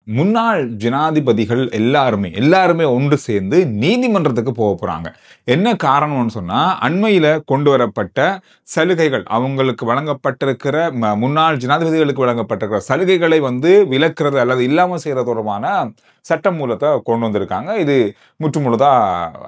முன்னாள் ஜனாதிபதிகள் எல்லாருமே ஒன்று சேர்ந்து நீதிமன்றத்துக்கு போறாங்க. என்ன காரணம்னு சொன்னா, அண்மையில கொண்டு வரப்பட்ட சலுகைகள், அவங்களுக்கு வழங்கப்பட்டிருக்கிற முன்னாள் ஜனாதிபதிகளுக்கு வழங்கப்பட்டிருக்கிற சலுகைகளை விலக்கிறது அல்லது இல்லாம செய்யறது தொடர்பான சட்டமூலத்தை கொண்டு வந்திருக்காங்க. இது முற்றுமுழுதா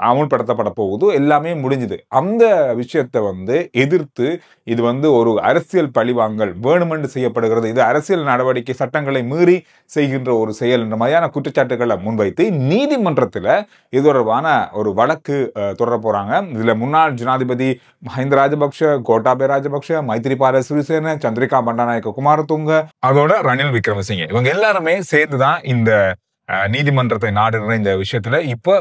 அமுல்படுத்தப்பட போகுது. எல்லாமே முடிஞ்சுது. அந்த விஷயத்தை எதிர்த்து இது ஒரு அரசியல் பழிவாங்கல் வேணுமென்று செய்யப்படுகிறது, இது அரசியல் நடவடிக்கை சட்டங்களை மீறி செய்கின்ற ஒரு செயல் என்ற மாதிரியான குற்றச்சாட்டுகளை முன்வைத்து நீதிமன்றத்தில் இது தொடர்பான ஒரு வழக்கு தொடர போறாங்க. இதுல முன்னாள் ஜனாதிபதி மஹிந்த ராஜபக்ஷ, கோட்டாபய ராஜபக்ஷ, மைத்ரிபால சிறிசேன, சந்திரிகா பண்டாநாயக்க குமாரதுங்க, அதோட ரணில் விக்ரமசிங்கே, இவங்க எல்லாருமே சேர்ந்துதான் இந்த நீதிமன்றத்தை நாடுற இந்த விஷயத்துல இப்ப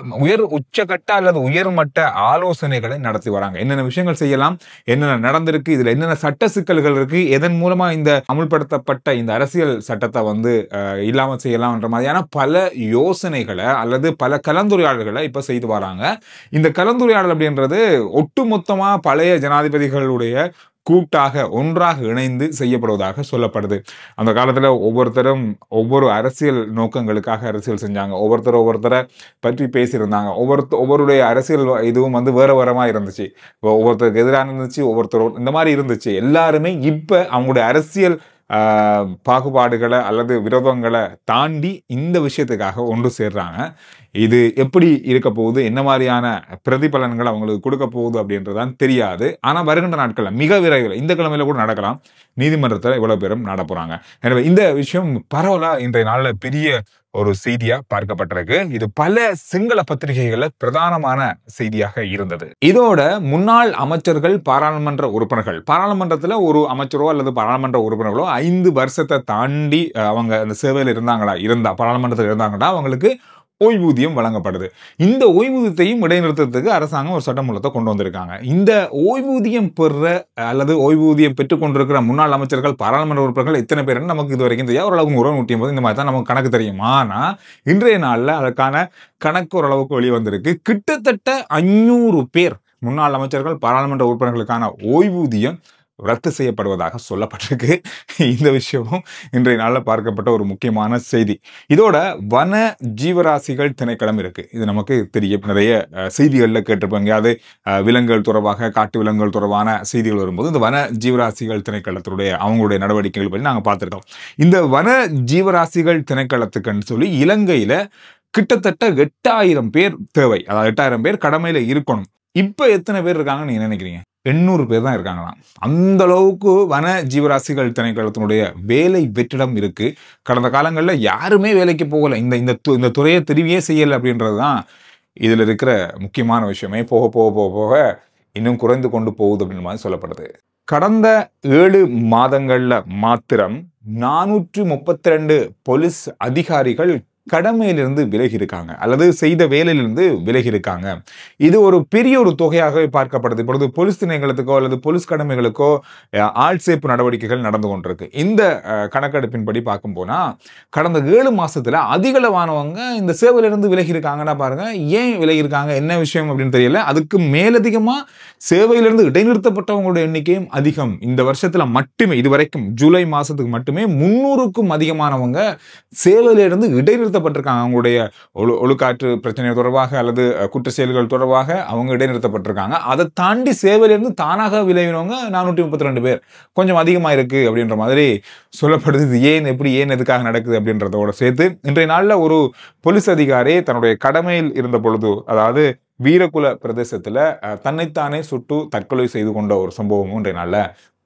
உச்சகட்ட அல்லது உயர்மட்ட ஆலோசனைகளை நடத்தி வராங்க. என்னென்ன விஷயங்கள் செய்யலாம், என்னென்ன நடந்திருக்கு, இதுல என்னென்ன சட்ட சிக்கல்கள் இருக்கு, எதன் மூலமா இந்த அமுல்படுத்தப்பட்ட இந்த அரசியல் சட்டத்தை இல்லாம செய்யலாம் என்ற மாதிரியான பல யோசனைகளை அல்லது பல கலந்துரையாடல்களை இப்ப செய்து வராங்க. இந்த கலந்துரையாடல் அப்படின்றது ஒட்டுமொத்தமா பழைய ஜனாதிபதிகளுடைய கூட்டாக ஒன்றாக இணைந்து செய்யப்படுவதாக சொல்லப்படுது. அந்த காலத்துல ஒவ்வொருத்தரும் ஒவ்வொரு அரசியல் நோக்கங்களுக்காக அரசியல் செஞ்சாங்க. ஒவ்வொருத்தரை பற்றி பேசியிருந்தாங்க. ஒவ்வொருடைய அரசியல் இதுவும் வேற வேறமா இருந்துச்சு. ஒவ்வொருத்தருக்கு எதிராக இருந்துச்சு, ஒவ்வொருத்தரும் இந்த மாதிரி இருந்துச்சு. எல்லாருமே இப்ப அவங்களுடைய அரசியல் பாகுபாடுகளை அல்லது விரோதங்களை தாண்டி இந்த விஷயத்துக்காக ஒன்று சேர்றாங்க. இது எப்படி இருக்க போகுது, என்ன மாதிரியான பிரதிபலன்கள் அவங்களுக்கு கொடுக்க போகுது அப்படின்றதான் தெரியாது. ஆனா வருகின்ற நாட்கள்ல மிக விரைவில் இந்த கிழமையில கூட நடக்கலாம். நீதிமன்றத்தில் இவ்வளவு பேரும் நட போறாங்க. எனவே இந்த விஷயம் பரவலா இன்றைய நாள்ல பெரிய ஒரு செய்தியா பார்க்கப்பட்டிருக்கு. இது பல சிங்கள பத்திரிகைகள்ல பிரதானமான செய்தியாக இருந்தது. இதோட முன்னாள் அமைச்சர்கள், பாராளுமன்ற உறுப்பினர்கள், பாராளுமன்றத்துல ஒரு அமைச்சரோ அல்லது பாராளுமன்ற உறுப்பினர்களோ 5 வருஷத்தை தாண்டி அவங்க அந்த சேவையில் பாராளுமன்றத்தில் இருந்தாங்கன்னா அவங்களுக்கு ஓய்வூதியம் வழங்கப்படுது. இந்த ஓய்வூதியத்தையும் இடைநிறுத்தத்துக்கு அரசாங்கம் ஒரு சட்டமூலத்தை கொண்டு வந்திருக்காங்க. இந்த ஓய்வூதியம் பெற அல்லது ஓய்வூதியம் பெற்றுக் கொண்டிருக்கிற முன்னாள் அமைச்சர்கள், பாராளுமன்ற உறுப்பினர்கள் எத்தனை பேர் நமக்கு இது வரைக்கும் தெரியாது. ஓரளவுக்கு 150 இந்த மாதிரி தான் நமக்கு கணக்கு தெரியும். ஆனா இன்றைய நாள்ல அதற்கான கணக்கு ஓரளவுக்கு வெளியே வந்திருக்கு. கிட்டத்தட்ட 500 பேர் முன்னாள் அமைச்சர்கள், பாராளுமன்ற உறுப்பினர்களுக்கான ஓய்வூதியம் ரத்து செய்யப்படுவதாக சொல்லப்பட்டிருக்கு. இந்த விஷயமும் இன்றைய நாளில் பார்க்கப்பட்ட ஒரு முக்கியமான செய்தி. இதோட வன ஜீவராசிகள் திணைக்களம் இருக்கு. இது நமக்கு தெரியும், நிறைய செய்திகளில் கேட்டிருப்போம். எங்கேயாவது விலங்குகள் தொடர்பாக, காட்டு விலங்குகள் தொடர்பான செய்திகள் வரும்போது இந்த வன ஜீவராசிகள் திணைக்களத்தினுடைய அவங்களுடைய நடவடிக்கைகள் பற்றி நாங்கள் பார்த்துருக்கோம். இந்த வன ஜீவராசிகள் திணைக்களத்துக்குன்னு சொல்லி இலங்கையில கிட்டத்தட்ட 8000 பேர் தேவை. அதாவது 8000 பேர் கடமையில இருக்கணும். இப்ப எத்தனை பேர் இருக்காங்கன்னு நீங்க நினைக்கிறீங்க? 800 பேர் தான் இருக்காங்களாம். அந்த அளவுக்கு வன ஜீவராசிகள் திணைக்களத்தினுடைய வேலை வெற்றிடம் இருக்கு. கடந்த காலங்களில் யாருமே வேலைக்கு போகல, இந்த துறையை தெரிவியே செய்யலை அப்படின்றதுதான் இதுல இருக்கிற முக்கியமான விஷயமே. போக போக போக போக இன்னும் குறைந்து கொண்டு போகுது அப்படின்ற மாதிரி சொல்லப்படுது. கடந்த 7 மாதங்கள்ல மாத்திரம் 432 போலீஸ் அதிகாரிகள் கடமையிலிருந்து விலகி இருக்காங்க அல்லது செய்த வேலையிலிருந்து விலகி இருக்காங்க. இது ஒரு பெரிய ஒரு தொகையாகவே பார்க்கப்படுது. இப்பொழுது போலீஸ் திணைக்களத்துக்கோ அல்லது போலீஸ் கடமைகளுக்கோ ஆட்சேர்ப்பு நடவடிக்கைகள் நடந்து கொண்டிருக்கு. இந்த கணக்கெடுப்பின்படி பார்க்கும் போனா கடந்த 7 மாசத்துல அதிகளவானவங்க இந்த சேவையிலிருந்து விலகி இருக்காங்கன்னா பாருங்க. ஏன் விலகி இருக்காங்க, என்ன விஷயம் அப்படின்னு தெரியல. அதுக்கு மேலதிகமா சேவையிலிருந்து இடைநிறுத்தப்பட்டவங்களுடைய எண்ணிக்கையும் அதிகம். இந்த வருஷத்துல மட்டுமே, இதுவரைக்கும் ஜூலை மாசத்துக்கு மட்டுமே 300க்கும் அதிகமானவங்க சேவையிலிருந்து இடைநிறுத்தப்பட்டிருக்காங்க. அவங்களுடைய ஒழுக்காற்று பிரச்சனை தொடர்பாக அல்லது குற்ற செயல்கள் தொடர்பாக அவங்க இடைநிறுத்தப்பட்டிருக்காங்க. அதை தாண்டி சேவையிலிருந்து தானாக விளைவினவங்க 432 பேர், கொஞ்சம் அதிகமா இருக்கு அப்படின்ற மாதிரி சொல்லப்படுது. ஏன், எப்படி, ஏன், எதுக்காக நடக்குது அப்படின்றதோட சேர்த்து இன்றைய நாள்ல ஒரு போலீஸ் அதிகாரி தன்னுடைய கடமையில் இருந்த பொழுது, அதாவது வீரகுல பிரதேசத்துல தன்னைத்தானே சுட்டு தற்கொலை செய்து கொண்ட ஒரு சம்பவமும் இன்றைய நாள்ல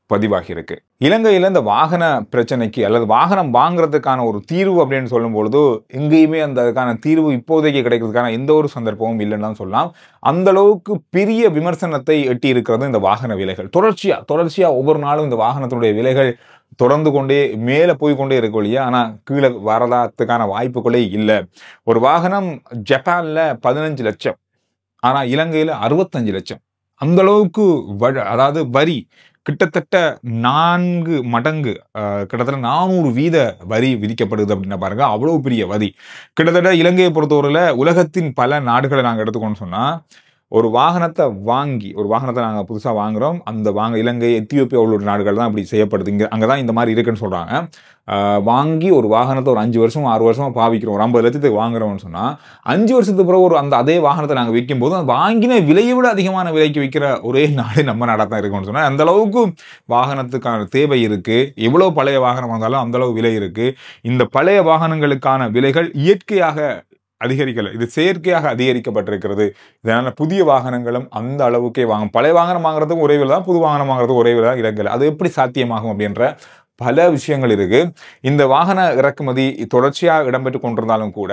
பதிவாகி இருக்கு. இலங்கையில இந்த வாகன பிரச்சனைக்கு அல்லது வாகனம் வாங்குறதுக்கான ஒரு தீர்வு அப்படின்னு சொல்லும் பொழுது எங்கேயுமே அதுக்கான தீர்வு இப்போதைக்கு கிடைக்கிறதுக்கான எந்த ஒரு சந்தர்ப்பமும் இல்லைன்னு சொல்லலாம். அந்த அளவுக்கு பெரிய விமர்சனத்தை எட்டி இருக்கிறது இந்த வாகன விலைகள். தொடர்ச்சியா ஒவ்வொரு நாளும் இந்த வாகனத்தினுடைய விலைகள் தொடர்ந்து கொண்டே மேலே போய்கொண்டே இருக்கும் இல்லையா. ஆனா கீழே வரதாத்துக்கான வாய்ப்புகளே இல்லை. ஒரு வாகனம் ஜப்பான்ல 15 லட்சம், ஆனா இலங்கையில 65 லட்சம். அந்த அளவுக்கு அதாவது வரி கிட்டத்தட்ட 4 மடங்கு, கிட்டத்தட்ட 400% வரி விதிக்கப்படுது அப்படின்னா பாருங்க. அவ்வளவு பெரிய வரி. கிட்டத்தட்ட இலங்கையை பொறுத்தவரையில உலகத்தின் பல நாடுகளை நாங்கள் எடுத்துக்கோன்னு சொன்னா ஒரு வாகனத்தை நாங்க புதுசா வாங்குறோம். அந்த இலங்கை, எத்தியோப்பியா உள்ளூர் நாடுகள் தான் அப்படி செய்யப்படுது. அங்கதான் இந்த மாதிரி இருக்குன்னு சொல்றாங்க. வாங்கி ஒரு வாகனத்தை ஒரு 5 வருஷம் 6 வருஷமா பாவிக்கிறோம். ஒரு 50 லட்சத்துக்கு வாங்குறோம்னு சொன்னா 5 வருஷத்துக்கு பிறகு அதே வாகனத்தை நாங்க விற்கும் போது வாங்கின விலையை விட அதிகமான விலைக்கு விற்கிற ஒரே நாடு நம்ம நாடா தான் இருக்கும்னு சொன்னா, அந்த அளவுக்கு வாகனத்துக்கான தேவை இருக்கு. எவ்வளவு பழைய வாகனம் வந்தாலும் அந்த அளவு விலை இருக்கு. இந்த பழைய வாகனங்களுக்கான விலைகள் இயற்கையாக அதிகரிக்கல, இது செயற்கையாக அதிகரிக்கப்பட்டிருக்கிறது. இதனால புதிய வாகனங்களும் அந்த அளவுக்கே பழைய வாகனம் வாங்குறதுக்கு ஒரே விலை தான், புது வாகனம் வாங்குறதுக்கு ஒரே விலை தான் இலங்கையில். அது எப்படி சாத்தியமாகும் அப்படின்ற பல விஷயங்கள் இருக்கு. இந்த வாகன இறக்குமதி தொடர்ச்சியாக இடம்பெற்று கொண்டிருந்தாலும் கூட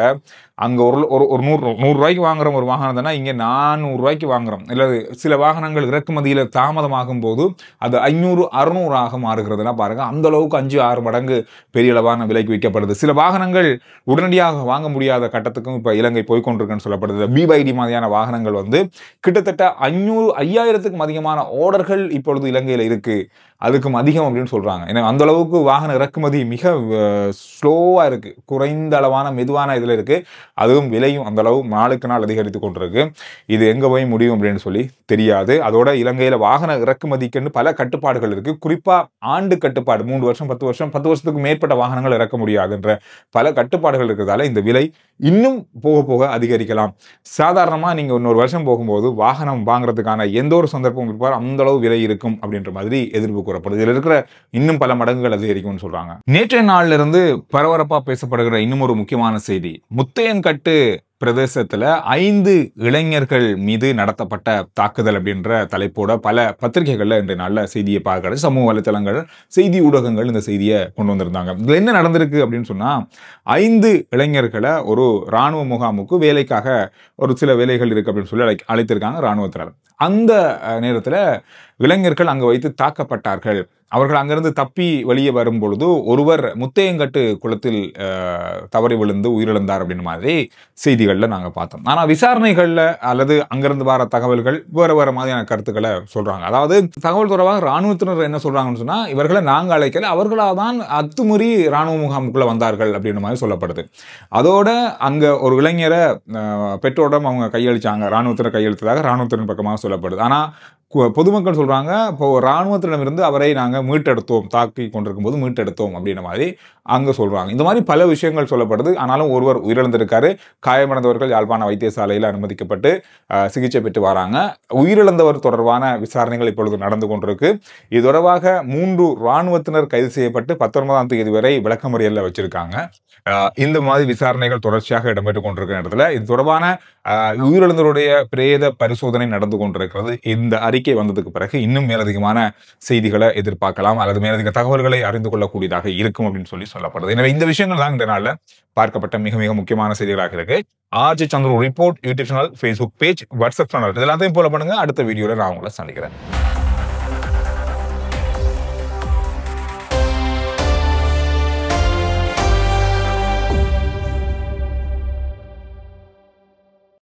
அங்க ஒரு 100 ரூபாய்க்கு வாங்குறோம் ஒரு வாகனம்னா இங்க 400 ரூபாய்க்கு வாங்குறோம். இல்ல சில வாகனங்கள் இறக்குமதியில தாமதமாகும் போது அது 500 600 ஆக மாறுகிறதுனா பாருங்க. அந்த அளவுக்கு 5-6 மடங்கு பெரிய அளவான விலைக்கு விற்கப்படுது. சில வாகனங்கள் உடனடியாக வாங்க முடியாத கட்டத்துக்கும் இப்ப இலங்கை போய்கொண்டிருக்குன்னு சொல்லப்படுது. BYD மாதிரியான வாகனங்கள் கிட்டத்தட்ட 5000க்கும் அதிகமான ஆர்டர்கள் இப்பொழுது இலங்கையில இருக்கு. அதுக்கும் அதிகம் அப்படின்னு சொல்றாங்க. ஏன்னா அந்த அளவுக்கு வாகன இறக்குமதி மிக ஸ்லோவா இருக்கு, குறைந்த அளவான மெதுவான இதுல இருக்கு. அதுவும் விலையும் அந்த அளவு நாளுக்கு நாள் அதிகரித்து கொண்டிருக்கு. இது எங்க போய் முடியும் அப்படின்னு சொல்லி தெரியாது. அதோட இலங்கையில வாகன இறக்குமதிக்கு பல கட்டுப்பாடுகள் இருக்கு. குறிப்பா ஆண்டு கட்டுப்பாடு, 3 வருஷம் 10 வருஷத்துக்கு மேற்பட்ட வாகனங்கள் இறக்க முடியாதுன்ற பல கட்டுப்பாடுகள் இருக்கிறதால இந்த விலை இன்னும் போக போக அதிகரிக்கலாம். சாதாரணமா நீங்க இன்னொரு வருஷம் போகும்போது வாகனம் வாங்குறதுக்கான எந்த ஒரு சந்தர்ப்பம் இருப்பார் அந்த அளவு விலை இருக்கும் அப்படின்ற மாதிரி எதிர்ப்பு கூறப்படுது. இதுல இருக்கிற இன்னும் பல மடங்குகள் அதிகரிக்கும்னு சொல்றாங்க. நேற்றைய நாள்ல இருந்து பரபரப்பா பேசப்படுகிற இன்னும் ஒரு முக்கியமான செய்தி, முத்தையன்கட்டு பிரதேசத்துல 5 இளைஞர்கள் மீது நடத்தப்பட்ட தாக்குதல் அப்படின்ற தலைப்போட பல பத்திரிகைகள்ல இன்றைய நாள்ல செய்தியை பார்க்கிறது. சமூக வலைத்தளங்கள், செய்தி ஊடகங்கள் இந்த செய்தியை கொண்டு வந்திருந்தாங்க. இதுல என்ன நடந்திருக்கு அப்படின்னு சொன்னா, 5 இளைஞர்களை ஒரு ராணுவ முகாமுக்கு வேலைக்காக ஒரு சில வேலைகள் இருக்கு அப்படின்னு சொல்லி அழைத்திருக்காங்க ராணுவத்தினர். அந்த நேரத்துல இளைஞர்கள் அங்கு வைத்து தாக்கப்பட்டார்கள். அவர்கள் அங்கிருந்து தப்பி வெளியே வரும் பொழுது ஒருவர் முத்தையன்கட்டு குளத்தில் தவறி விழுந்து உயிரிழந்தார் அப்படின்னு மாதிரி செய்திகள்ல நாங்க பார்த்தோம். ஆனா விசாரணைகள்ல அல்லது அங்கிருந்து வர தகவல்கள் வேற மாதிரியான கருத்துக்களை சொல்றாங்க. அதாவது தகவல் தொடர்பாக ராணுவத்தினர் என்ன சொல்றாங்கன்னு சொன்னா, இவர்களை நாங்க அழைக்கல, அவர்களாதான் அத்துமீறி ராணுவ முகாமுக்குள்ள வந்தார்கள் அப்படின்னு மாதிரி சொல்லப்படுது. அதோட அங்க ஒரு இளைஞரை பெற்றோரிடம் அவங்க கையளிச்சாங்க, ராணுவத்தினர் கையெழுத்ததாக ராணுவத்தின் பக்கமாக சொல்லப்படுது. ஆனா பொதுமக்கள் சொல்றாங்க, இப்போ ராணுவத்திடமிருந்து அவரை நாங்க மீட்டெடுத்தோம், தாக்கி கொண்டிருக்கும் போது மீட்டெடுத்தோம் அப்படின்ற மாதிரி அங்க சொல்றாங்க. இந்த மாதிரி பல விஷயங்கள் சொல்லப்படுது. ஆனாலும் ஒருவர் உயிரிழந்திருக்காரு. காயமடைந்தவர்கள் யாழ்ப்பாண வைத்தியசாலையில் அனுமதிக்கப்பட்டு சிகிச்சை பெற்று வராங்க. உயிரிழந்தவர் தொடர்பான விசாரணைகள் இப்பொழுது நடந்து கொண்டிருக்கு. இது தொடர்பாக 3 ராணுவத்தினர் கைது செய்யப்பட்டு 19ஆம் தேதி வரை விளக்கமறியல்ல வச்சிருக்காங்க. இந்த மாதிரி விசாரணைகள் தொடர்ச்சியாக இடம்பெற்றுக் கொண்டிருக்கிற இடத்துல இது தொடர்பான உயிரிழந்தவருடைய பிரேத பரிசோதனை நடந்து கொண்டிருக்கிறது. இந்த அறிக்கை வந்ததுக்கு பிறகு இன்னும் மேலதிகமான செய்திகளை எதிர்பார்க்கலாம் அல்லது மேலதிக தகவல்களை அறிந்து கொள்ளக்கூடியதாக இருக்கும் அப்படின்னு சொல்லப்படுது. எனவே இந்த விஷயங்கள் தான் இந்த நாள்ல பார்க்கப்பட்ட மிக மிக முக்கியமான செய்திகளாக இருக்கு. RJ Chandru report YouTube channel, Facebook page, WhatsApp channel, இது எல்லாத்தையும் ஃபாலோ பண்ணுங்க. அடுத்த வீடியோல நான் உங்களை சந்திக்கிறேன்.